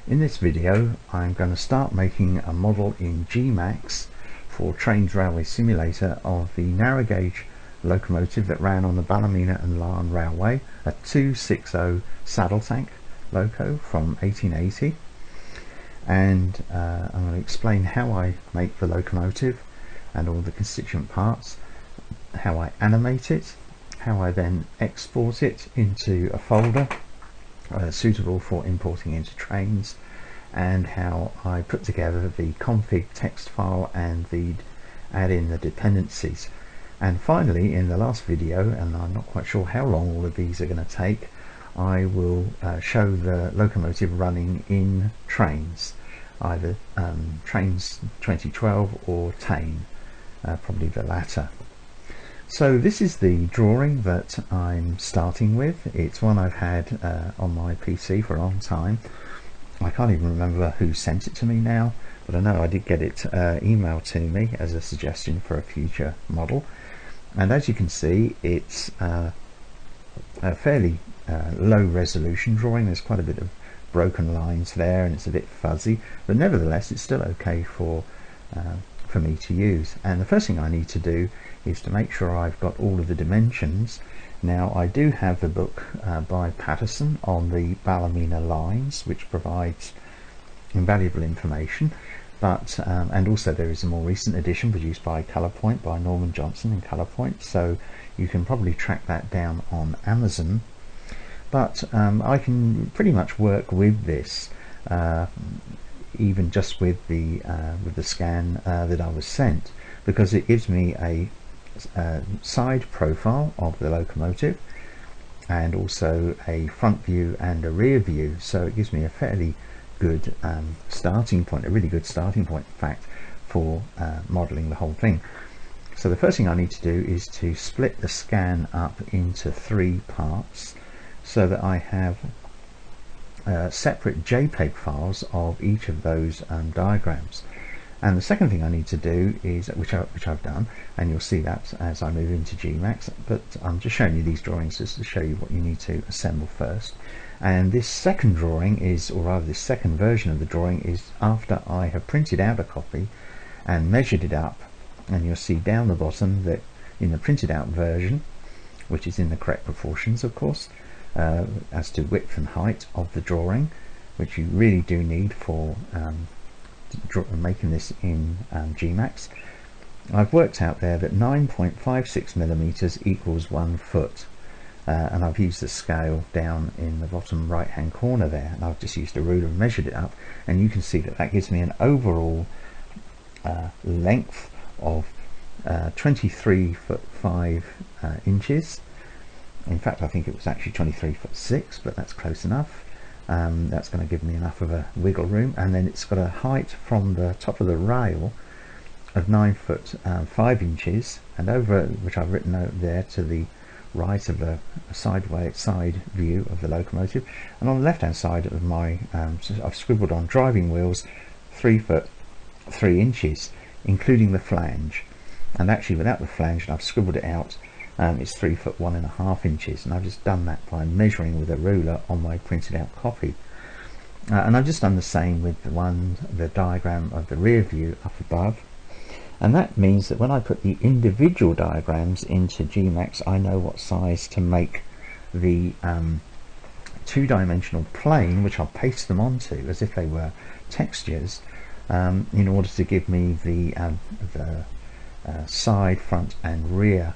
In this video I'm going to start making a model in Gmax for Trainz Railway Simulator of the narrow gauge locomotive that ran on the B&LR and Larne Railway, a 260 saddle tank loco from 1880, and I'm going to explain how I make the locomotive and all the constituent parts, how I animate it, how I then export it into a folder suitable for importing into Trainz, and how I put together the config text file and add in the dependencies. And finally, in the last video, and I'm not quite sure how long all of these are going to take, I will show the locomotive running in Trainz, either Trainz 2012 or Tane, probably the latter. So this is the drawing that I'm starting with. It's one I've had on my PC for a long time. I can't even remember who sent it to me now, but I know I did get it emailed to me as a suggestion for a future model. And as you can see, it's a fairly low resolution drawing. There's quite a bit of broken lines there and it's a bit fuzzy, but nevertheless it's still okay for me to use. And the first thing I need to do is to make sure I've got all of the dimensions. Now I do have the book by Patterson on the B&LR lines, which provides invaluable information, but and also there is a more recent edition produced by Colourpoint by Norman Johnson in Colourpoint, so you can probably track that down on Amazon. But I can pretty much work with this even just with the scan that I was sent, because it gives me a side profile of the locomotive and also a front view and a rear view, so it gives me a fairly good starting point, a really good starting point in fact, for modeling the whole thing. So the first thing I need to do is to split the scan up into 3 parts so that I have separate JPEG files of each of those diagrams. And the second thing I need to do is, which I've done, and you'll see that as I move into Gmax, but I'm just showing you these drawings just to show you what you need to assemble first. And this second drawing is, or rather this second version of the drawing, is after I have printed out a copy and measured it up, and you'll see down the bottom that in the printed out version, which is in the correct proportions of course, as to width and height of the drawing, which you really do need for making this in Gmax. I've worked out there that 9.56 millimeters equals 1 foot, and I've used the scale down in the bottom right hand corner there, and I've just used a ruler and measured it up, and you can see that that gives me an overall length of 23 foot 5 inches. In fact, I think it was actually 23 foot 6, but that's close enough. That's going to give me enough of a wiggle room, and then it's got a height from the top of the rail of 9 foot 5 inches, and over, which I've written out there, to the right of a side view of the locomotive, and on the left hand side of my I've scribbled on driving wheels 3 foot 3 inches, including the flange, and actually without the flange, and I've scribbled it out, it's 3 foot 1.5 inches, and I've just done that by measuring with a ruler on my printed out copy. And I've just done the same with the diagram of the rear view up above, and that means that when I put the individual diagrams into Gmax, I know what size to make the two-dimensional plane, which I'll paste them onto as if they were textures, in order to give me the side, front and rear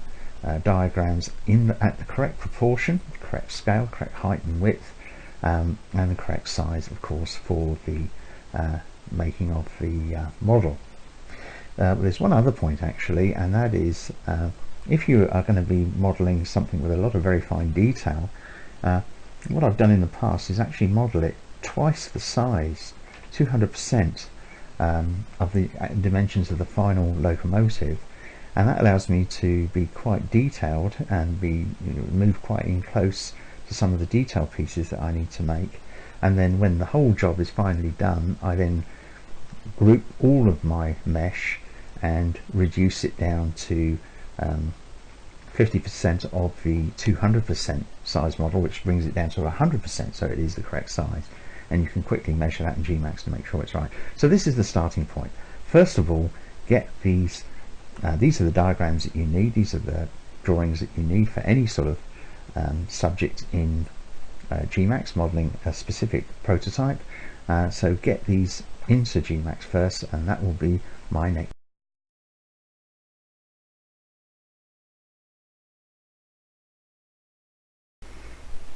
diagrams at the correct proportion, correct scale, correct height and width, and the correct size of course for the making of the model. There's one other point actually, and that is if you are going to be modeling something with a lot of very fine detail, what I've done in the past is actually model it twice the size, 200% of the dimensions of the final locomotive, and that allows me to be quite detailed and move quite in close to some of the detail pieces that I need to make. And then when the whole job is finally done, I then group all of my mesh and reduce it down to 50% of the 200% size model, which brings it down to 100%, so it is the correct size. and you can quickly measure that in Gmax to make sure it's right. So this is the starting point. First of all, get these are the diagrams that you need. These are the drawings that you need for any sort of subject in Gmax, modeling a specific prototype. So get these into Gmax first, and that will be my next.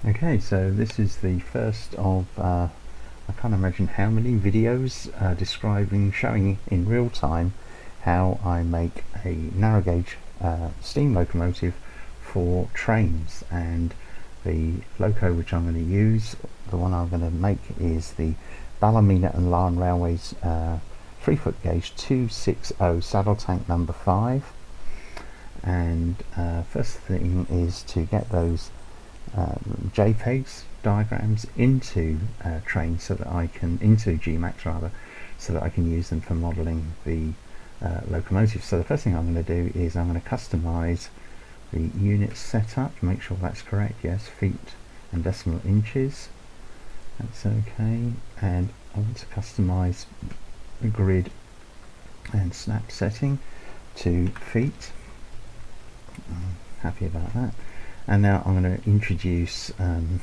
Okay, so this is the first of I can't imagine how many videos showing in real time how I make a narrow gauge steam locomotive for Trainz. And the loco which I'm going to use, the one I'm going to make, is the Ballymena and Larne Railways 3-foot gauge 260 saddle tank number 5. And first thing is to get those JPEGs diagrams into Trainz so that I can, into Gmax rather, so that I can use them for modeling the locomotive. So the first thing I'm going to do is I'm going to customize the unit setup, make sure that's correct. Yes, feet and decimal inches, that's okay. And I want to customize the grid and snap setting to feet. I'm happy about that. And now I'm going to introduce in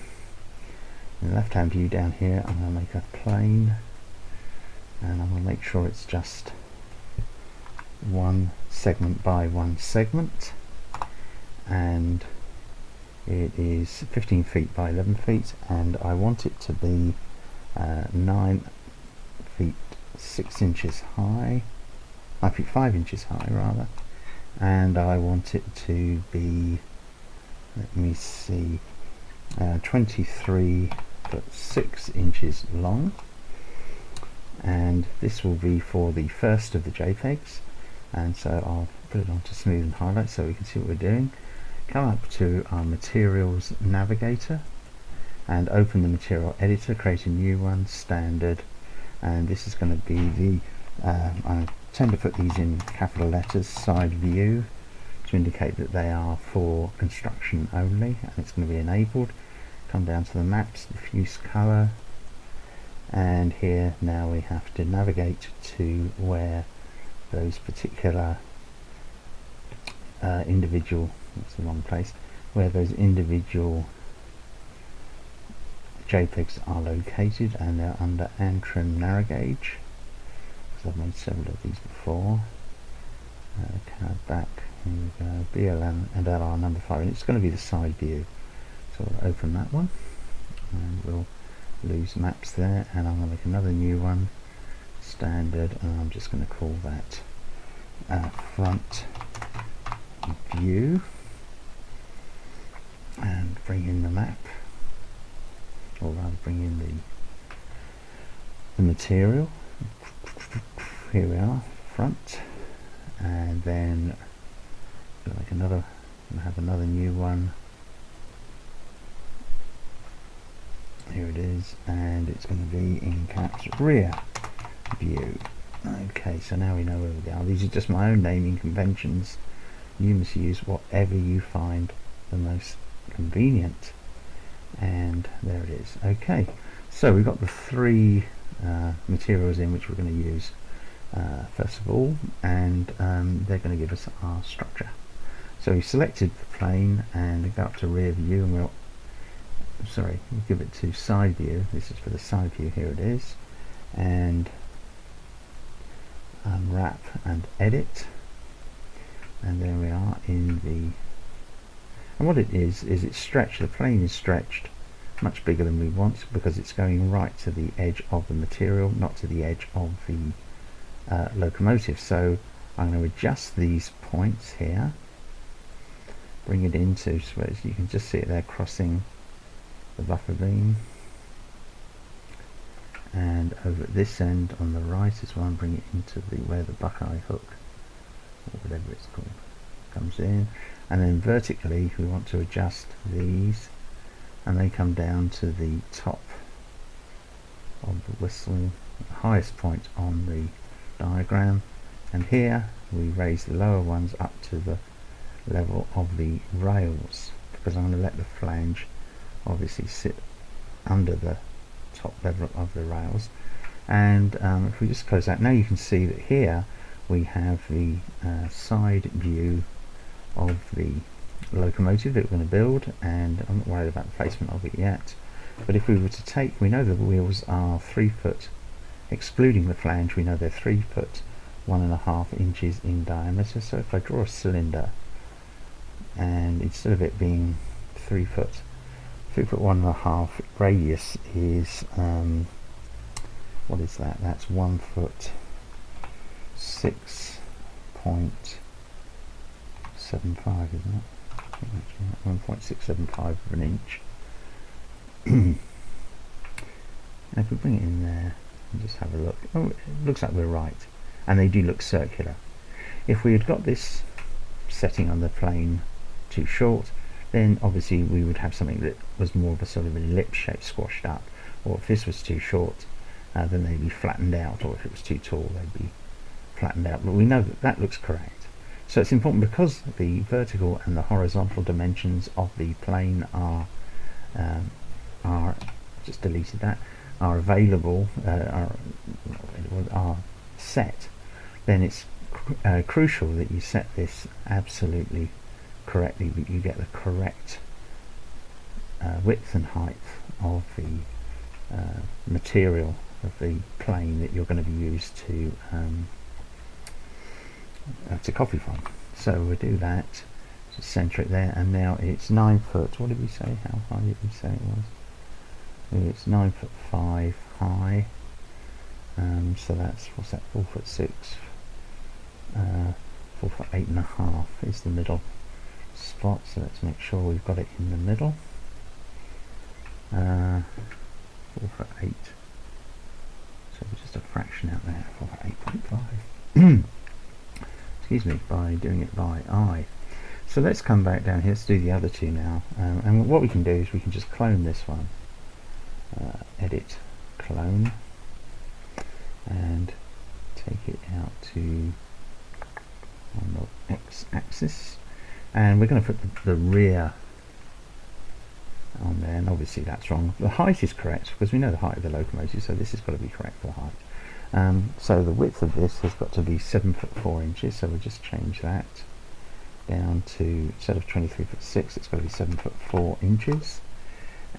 the left hand view down here, I'm going to make a plane, and I'm going to make sure it's just one segment by one segment, and it is 15 feet by 11 feet, and I want it to be 9 feet 6 inches high, 9 feet 5 inches high rather, and I want it to be, let me see, 23 foot 6 inches long. And this will be for the first of the JPEGs, and so I'll put it onto smooth and highlight so we can see what we're doing. Come up to our materials navigator and open the material editor, create a new one, standard, and this is going to be the I tend to put these in capital letters, side view, to indicate that they are for construction only, and it's going to be enabled. Come down to the maps, diffuse color, and here now we have to navigate to where those particular individual, that's the wrong place, where those individual JPEGs are located, and they're under Antrim narrow gauge, because I've made several of these before. Card back, here we go, B&LR number 5, and it's going to be the side view. So we'll open that one, and we'll lose maps there, and I'm going to make another new one, standard, and I'm just going to call that front view, and bring in the map, or rather bring in the material. Here we are, front, and then like another, we'll have another new one. Here it is, and it's going to be in caps rear view. Okay, so now we know where we are. These are just my own naming conventions. You must use whatever you find the most convenient, and there it is. Okay, so we've got the three materials in which we're going to use first of all, and they're going to give us our structure. So we selected the plane and go up to rear view, and we'll give it to side view. This is for the side view, here it is, and unwrap and edit, and there we are in the, and what it is it's stretched, the plane is stretched much bigger than we want because it's going right to the edge of the material, not to the edge of the locomotive. So I'm going to adjust these points here, bring it into, so as you can just see it there crossing the buffer beam, and over at this end on the right as well, and bring it into the where the buckeye hook, or whatever it's called, comes in. And then vertically we want to adjust these, and they come down to the top of the whistle, the highest point on the diagram, and here we raise the lower ones up to the level of the rails, because I'm going to let the flange obviously sit under the top level of the rails. And if we just close that, now you can see that here we have the side view of the locomotive that we're going to build, and I'm not worried about the placement of it yet. But if we were to take, we know the wheels are 3 foot, excluding the flange, we know they're 3 foot 1.5 inches in diameter. So if I draw a cylinder, and instead of it being 3 foot 1.5 radius is what is that? That's 1 foot 6.75, isn't it? 1.675 of an inch. And if we bring it in there and just have a look, oh, it looks like we're right, and they do look circular. If we had got this setting on the plane too short, then obviously we would have something that was more of a sort of an ellipse shape, squashed up. Or if this was too short, then they'd be flattened out, or if it was too tall, they'd be flattened out. But we know that that looks correct. So it's important because the vertical and the horizontal dimensions of the plane are just deleted that, are available, are set, then it's crucial that you set this absolutely correctly, that you get the correct width and height of the material of the plane that you're going to be used to copy from. So we'll do that, just center it there, and now it's 9 foot, what did we say, how high did we say it was? It's 9'5" high, so that's, what's that, 4'6", 4'8.5" is the middle spot, so let's make sure we've got it in the middle. 4'8", so just a fraction out there, 4'8.5". Excuse me, by doing it by eye. So let's come back down here, let's do the other two now, and what we can do is we can just clone this one, edit, clone, and take it out to on the x-axis, and we're going to put the rear on there, and obviously that's wrong. The height is correct because we know the height of the locomotive, so this has got to be correct for the height. So the width of this has got to be 7'4" inches, so we'll just change that down to, instead of 23'6", it's got to be 7'4" inches,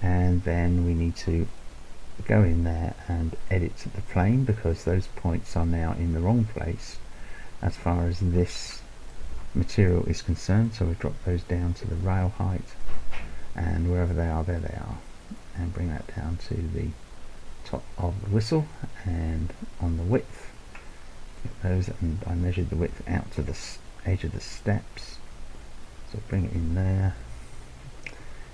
and then we need to go in there and edit the plane because those points are now in the wrong place as far as this material is concerned. So we drop those down to the rail height, and wherever they are, there they are, and bring that down to the top of the whistle, and on the width, get those, and I measured the width out to the edge of the steps, so bring it in there,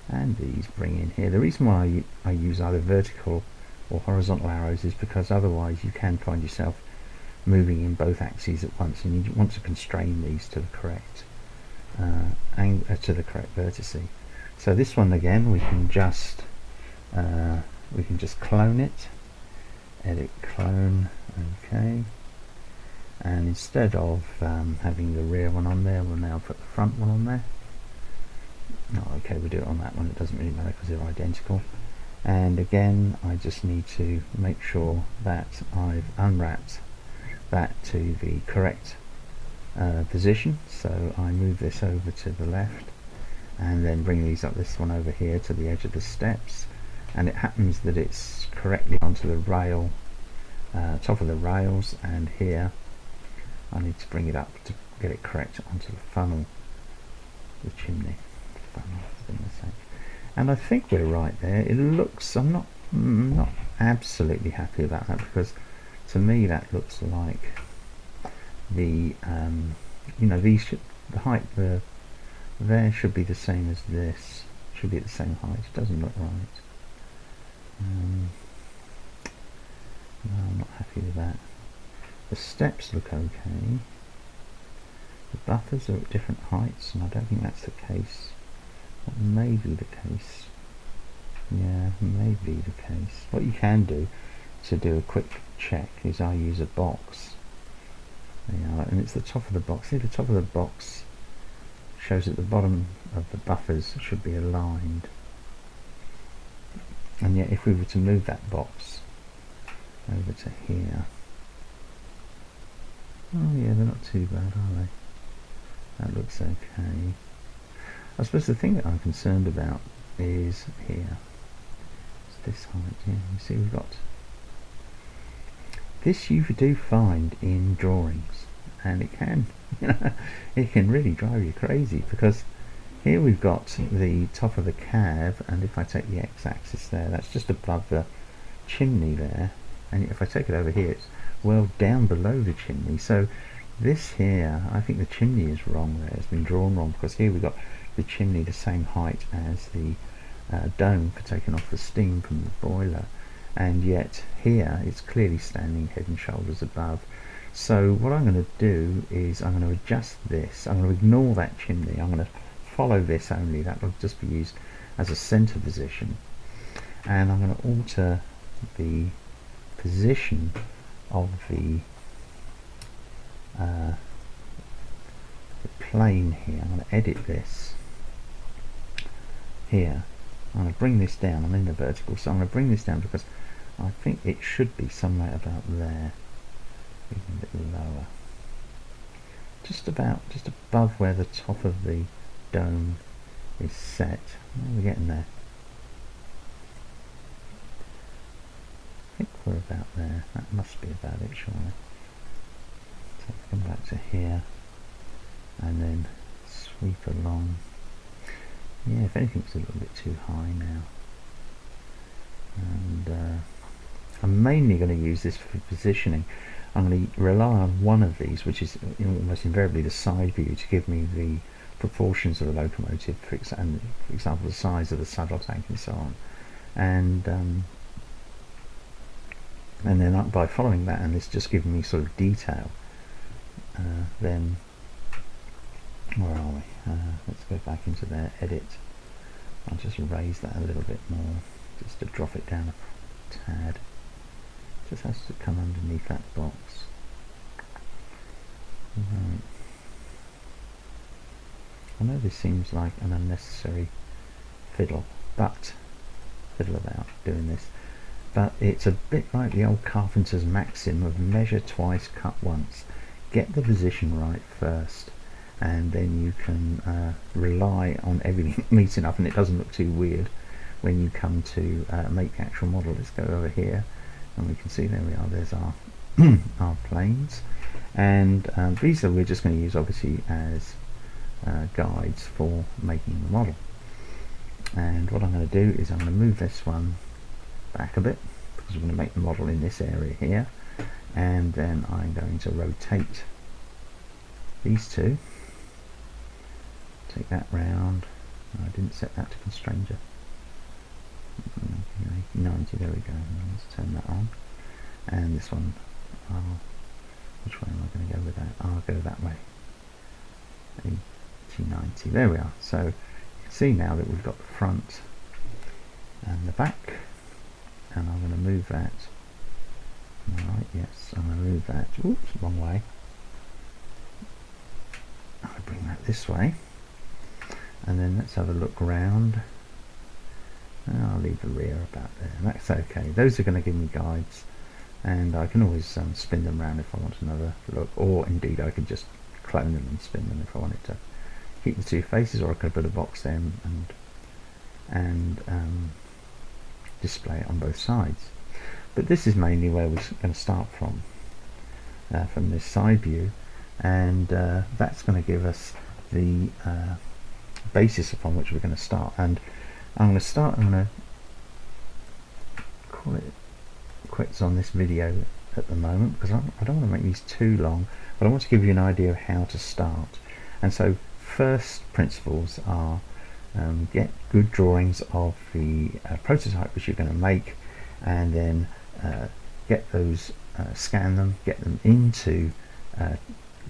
and these bring in here. The reason why I use either vertical or horizontal arrows is because otherwise you can find yourself moving in both axes at once, and you want to constrain these to the correct vertice. So this one again, we can just clone it, edit, clone, okay, and instead of having the rear one on there, we'll now put the front one on there. Oh, okay, we'll do it on that one, it doesn't really matter because they're identical. And again, I just need to make sure that I've unwrapped that to the correct position, so I move this over to the left and then bring these up, this one over here to the edge of the steps, and it happens that it's correctly onto the rail, top of the rails, and here I need to bring it up to get it correct onto the funnel, the chimney funnel, and I think we're right there. It looks, I'm not absolutely happy about that, because to me that looks like the you know, these should, the height there should be the same as this, should be at the same height. It doesn't look right. No, I'm not happy with that. The steps look okay. The buffers are at different heights, and I don't think that's the case. That may be the case. Yeah, may be the case. What you can do to do a quick check is I use a box. There you are, and it's the top of the box. See, the top of the box shows that the bottom of the buffers should be aligned. And yet if we were to move that box over to here, oh yeah, they're not too bad, are they? That looks okay. I suppose the thing that I'm concerned about is here. It's this height, yeah, you see we've got this. You do find in drawings, and it can, it can really drive you crazy, because here we've got the top of the cab, and if I take the x-axis there, that's just above the chimney there, and if I take it over here, it's well down below the chimney. So this here, I think the chimney is wrong there, it's been drawn wrong, because here we've got the chimney the same height as the dome for taking off the steam from the boiler, and yet here it's clearly standing head and shoulders above. So what I'm going to do is I'm going to adjust this. I'm going to ignore that chimney. I'm going to follow this only. That will just be used as a center position, and I'm going to alter the position of the plane here. I'm going to edit this here. I'm going to bring this down. I'm in the vertical, so I'm going to bring this down because I think it should be somewhere about there, even a bit lower, just above where the top of the dome is set. We're getting there. I think we're about there. That must be about it, surely. So come back to here and then sweep along. Yeah, if anything, it's a little bit too high now. And I'm mainly going to use this for positioning. I'm going to rely on one of these, which is almost invariably the side view, to give me the proportions of the locomotive, for example the size of the saddle tank and so on. And then by following that, and it's just giving me sort of detail, then where are we? Let's go back into there, edit. I'll just raise that a little bit more, just to drop it down a tad. Just has to come underneath that box. Right. I know this seems like an unnecessary fiddle about doing this, but it's a bit like the old carpenter's maxim of measure twice, cut once. Get the position right first, and then you can rely on everything meeting up, and it doesn't look too weird when you come to make the actual model. Let's go over here, and we can see there we are. There's our our planes, and these we're just going to use obviously as guides for making the model. And what I'm going to do is I'm going to move this one back a bit, because we're going to make the model in this area here, and then I'm going to rotate these two, take that round. I didn't set that to constranger. 90, there we go. Let's turn that on, and this one, which way am I going to go with that? I'll go that way. 90, there we are. So you can see now that we've got the front and the back, and I'm going to move that. Alright, yes, I'm going to move that. Oops, wrong way. I'll bring that this way, and then let's have a look round. I'll leave the rear about there. That's okay. Those are going to give me guides, and I can always spin them around if I want another look, or indeed I could just clone them and spin them if I wanted to keep the two faces, or I could put a box there and display it on both sides. But this is mainly where we're going to start from this side view, and that's going to give us the basis upon which we're going to start. And I'm going to call it quits on this video at the moment, because I don't want to make these too long, but I want to give you an idea of how to start. And so first principles are get good drawings of the prototype which you're going to make, and then get those, scan them, get them into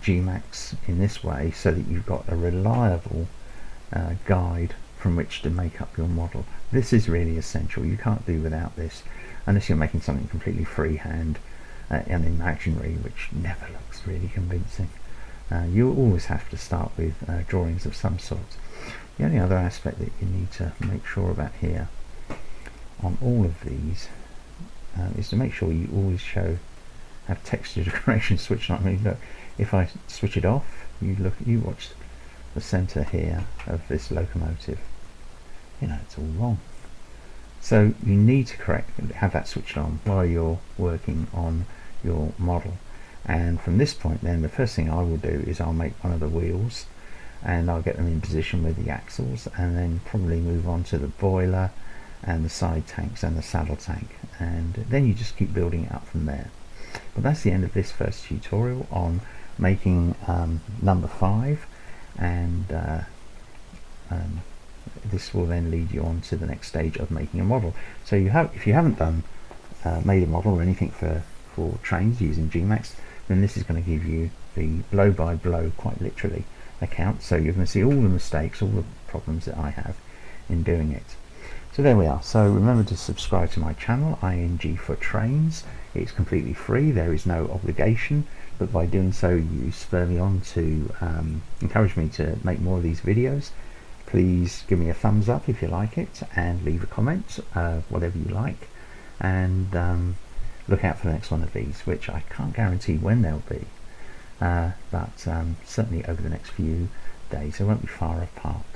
Gmax in this way, so that you've got a reliable guide from which to make up your model. This is really essential. You can't do without this unless you're making something completely freehand and imaginary, which never looks really convincing. You always have to start with drawings of some sort. The only other aspect that you need to make sure about here on all of these is to make sure you always have texture decoration switched on. I mean, look, if I switch it off, you watch the center here of this locomotive, it's all wrong. So you need to have that switched on while you're working on your model. And from this point then, the first thing I will do is I'll make one of the wheels, and I'll get them in position with the axles, and then probably move on to the boiler and the side tanks and the saddle tank, and then you just keep building it up from there. But that's the end of this first tutorial on making number 5, and this will then lead you on to the next stage of making a model. So if you haven't made a model or anything for Trainz using Gmax, then this is going to give you the blow by blow, quite literally, account. So you're going to see all the mistakes, all the problems that I have in doing it. So there we are. So remember to subscribe to my channel, ING for Trainz. It's completely free, there is no obligation, but by doing so you spur me on to encourage me to make more of these videos. Please give me a thumbs up if you like it, and leave a comment, whatever you like, and look out for the next one of these, which I can't guarantee when they'll be, but certainly over the next few days. They won't be far apart.